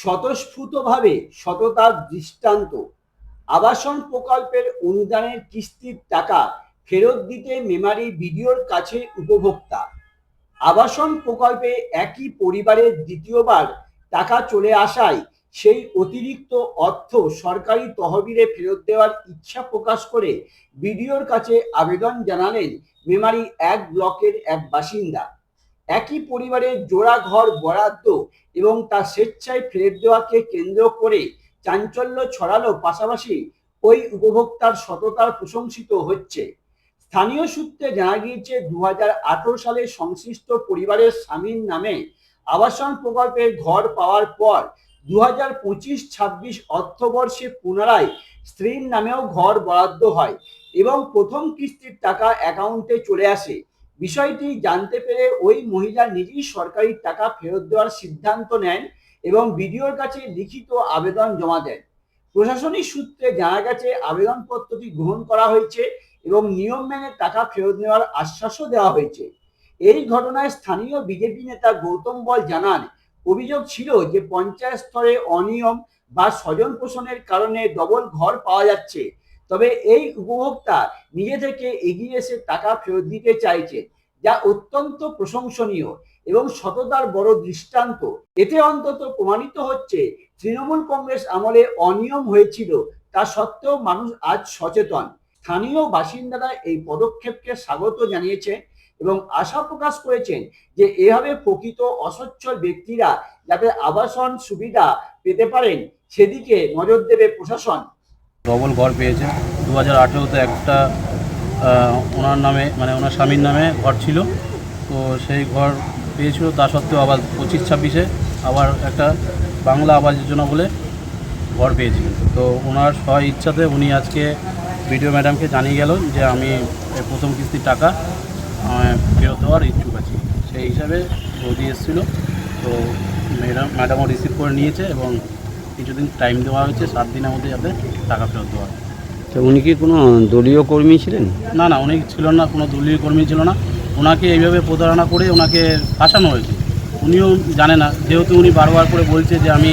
স্বতঃস্ফূর্তভাবে সততার দৃষ্টান্ত। আবাসন প্রকল্পের অনুদানের কিস্তির টাকা ফেরত দিতে মেমারি বিডিওর কাছে উপভোক্তা। আবাসন প্রকল্পে একই পরিবারের দ্বিতীয়বার টাকা চলে আসায় সেই অতিরিক্ত অর্থ সরকারি তহবিলে ফেরত দেওয়ার ইচ্ছা প্রকাশ করে বিডিওর কাছে আবেদন জানালেন মেমারি ১ ব্লকের এক বাসিন্দা। একই পরিবারের জোড়া ঘর বরাদ্দ এবং তা স্বেচ্ছায় ফেরত দেওয়াকে কেন্দ্র করে চাঞ্চল্য ছড়ালো, পাশাপাশি ওই উপভোক্তার সততার প্রশংসিত হচ্ছে। স্থানীয় সূত্রে জানা গিয়েছে ২০১৮ সালে সংশ্লিষ্ট পরিবারের স্বামীর নামে আবাসন প্রকল্পের ঘর পাওয়ার পর ২০২৫-২৬ অর্থবর্ষে পুনরায় স্ত্রীর নামেও ঘর বরাদ্দ হয় এবং প্রথম কিস্তির টাকা অ্যাকাউন্টে চলে আসে। বিষয়টি জানতে পেরে ওই মহিলা নিজেই সরকারি টাকা ফেরত দেওয়ার সিদ্ধান্ত নেন এবং বিডিওর কাছে লিখিত আবেদন জমা দেন। প্রশাসনিক সূত্রে জানা গেছে আবেদনপত্রটি গ্রহণ করা হয়েছে এবং নিয়ম মেনে টাকা ফেরত নেওয়ার আশ্বাসও দেওয়া হয়েছে। এই ঘটনায় স্থানীয় বিজেপি নেতা গৌতম বল জানান, অভিযোগ ছিল যে পঞ্চায়েত স্তরে অনিয়ম বা স্বজন পোষণের কারণে ডবল ঘর পাওয়া যাচ্ছে, তবে এই উপভোক্তা নিজে থেকে এগিয়ে এসে টাকা ফেরত দিতে চাইছে, যা অত্যন্ত প্রশংসনীয় এবং সততার বড় দৃষ্টান্ত। এতে অন্তত প্রমাণিত হচ্ছে তৃণমূল কংগ্রেস আমলে অনিয়ম হয়েছিল, তা সত্ত্বেও মানুষ আজ সচেতন। স্থানীয় বাসিন্দারা এই পদক্ষেপকে স্বাগত জানিয়েছে এবং আশা প্রকাশ করেছেন যে এভাবে প্রকৃত অসচ্ছল ব্যক্তিরা যাতে আবাসন সুবিধা পেতে পারেন সেদিকে নজর দেবে প্রশাসন। ডবল ঘর পেয়েছে 2018-তে একটা ওনার নামে মানে ওনার স্বামীর নামে ঘর ছিল, তো সেই ঘর পেয়েছিল। তা সত্ত্বেও আবার 25-26-এ আবার একটা বাংলা আবাস যোজনা বলে ঘর পেয়েছিলেন। তো ওনার স্ব ইচ্ছাতে উনি আজকে বিডিও ম্যাডামকে জানিয়ে গেল যে আমি প্রথম কিস্তির টাকা ফেরত দেওয়ার ইচ্ছুক আছি। সেই হিসাবে বৌদি এসেছিল, তো ম্যাডামও রিসিভ করে নিয়েছে এবং কিছুদিন টাইম দেওয়া হয়েছে, 7 দিনের মধ্যে যাতে টাকা ফেরত দেওয়া হয়। তো উনি কি কোনো দলীয় কর্মী ছিলেন? না না, উনি ছিলেন না, কোনো দলীয় কর্মী ছিল না। ওনাকে এইভাবে প্রতারণা করে ওনাকে ফাঁসানো হয়েছে। উনিও জানে না, যেহেতু উনি বারবার করে বলছে যে আমি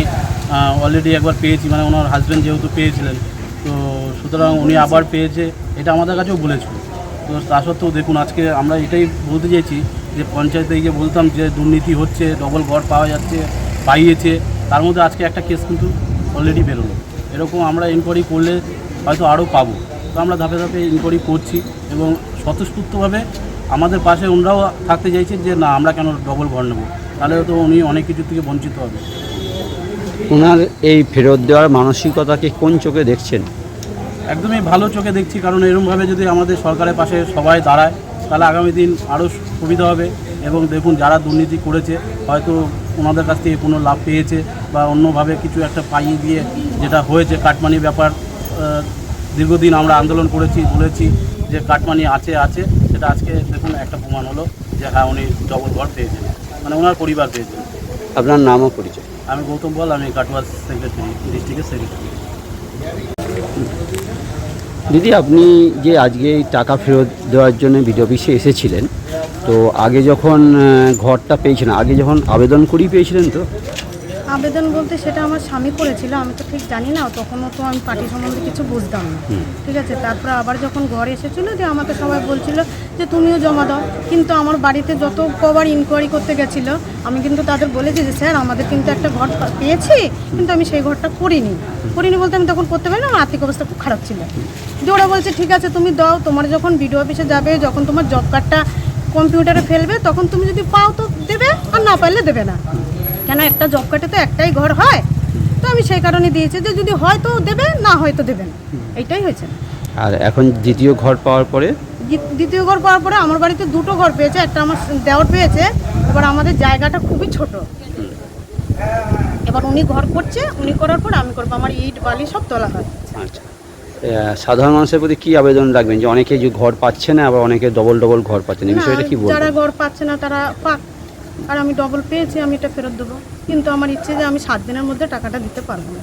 অলরেডি একবার পেয়েছি, মানে ওনার হাজব্যান্ড যেহেতু পেয়েছিলেন, তো সুতরাং উনি আবার পেয়েছে, এটা আমাদের কাছেও বলেছিল। তো তা সত্ত্বেও দেখুন, আজকে আমরা এটাই বলতে চাইছি যে পঞ্চায়েতে গিয়ে বলতাম যে দুর্নীতি হচ্ছে, ডবল ঘর পাওয়া যাচ্ছে, পাইয়েছে, তার মধ্যে আজকে একটা কেস কিন্তু অলরেডি বেরোলো। এরকম আমরা ইনকোয়ারি করলে হয়তো আরও পাবো। তো আমরা ধাপে ধাপে ইনকোয়ারি করছি এবং স্বতঃস্ফূর্তভাবে আমাদের পাশে ওনারাও থাকতে চাইছে যে না, আমরা কেন ডবল ঘর নেব, তাহলে তো উনি অনেক কিছু থেকে বঞ্চিত হবে। ওনার এই ফেরত দেওয়ার মানসিকতাকে কোন চোখে দেখছেন? একদমই ভালো চোখে দেখছি, কারণ এরকমভাবে যদি আমাদের সরকারের পাশে সবাই দাঁড়ায় তাহলে আগামী দিন আরও সুবিধা হবে। এবং দেখুন, যারা দুর্নীতি করেছে হয়তো ওনাদের কাছ থেকে কোনো লাভ পেয়েছে বা অন্যভাবে কিছু একটা পাইয়ে দিয়ে যেটা হয়েছে কাটমানি ব্যাপার, দীর্ঘদিন আমরা আন্দোলন করেছি, বলেছি যে কাটমানি আছে, সেটা আজকে দেখুন একটা প্রমাণ হলো যে হ্যাঁ, উনি ডবল ঘর পেয়েছেন, মানে ওনার পরিবার পেয়েছেন। আপনার নাম ও পরিচয়? আমি গৌতম বল, আমি কাটুয়া সেক্রেটারি, ডিস্ট্রিক্টের সেক্রেটারি। দিদি, আপনি যে আজকে এই টাকা ফেরত দেওয়ার জন্য বিডিও অফিসে এসেছিলেন, তো আগে যখন ঘরটা পেয়েছিলেন, আগে যখন আবেদন করেই পেয়েছিলেন? তো আবেদন বলতে সেটা আমার স্বামী করেছিল, আমি তো ঠিক জানি না, তখনও তো আমি পার্টি সম্বন্ধে কিছু বুঝতাম না। ঠিক আছে, তারপরে আবার যখন ঘর এসেছিলো যে আমাকে সবাই বলছিল যে তুমিও জমা দাও, কিন্তু আমার বাড়িতে যত কবার ইনকোয়ারি করতে গেছিলো আমি কিন্তু তাদের বলেছি যে স্যার আমাদের কিন্তু একটা ঘর পেয়েছি, কিন্তু আমি সেই ঘরটা করিনি বলতে আমি তখন করতে পারি না, আমার আর্থিক অবস্থা খুব খারাপ ছিল। যে ওরা বলছে ঠিক আছে তুমি দাও, তোমার যখন বিডিও অফিসে যাবে, যখন তোমার জব কার্ডটা কম্পিউটারে ফেলবে তখন তুমি যদি পাও তো দেবে, আর না পারলে দেবে না, কেন একটা জব কার্ডে তো একটাই ঘর হয়। তো আমি সেই কারণে দিয়েছি যে যদি হয় তো দেবে, না হয়তো দেবে না, এইটাই হয়েছে। আর এখন দ্বিতীয় ঘর পাওয়ার পরে আমার বাড়িতে দুটো ঘর পেয়েছে, একটা আমার দেওর পেয়েছে। এবার আমাদের জায়গাটা খুবই ছোট, এবার উনি ঘর করছে, উনি করার পর আমি করবো, আমার ইট বালি সব তোলা হয়। আচ্ছা, সাধারণ মানুষের প্রতি কী আবেদন রাখবেন যে অনেকে যে ঘর পাচ্ছে না, আবার অনেকে ডবল ঘর পাচ্ছেন, এই বিষয়টা কি বলবেন? যারা ঘর পাচ্ছে না তারা পাক, আর আমি ডবল পেয়েছি, আমি এটা ফেরত দেবো, কিন্তু আমার ইচ্ছে যে আমি 7 দিনের মধ্যে টাকাটা দিতে পারবো না।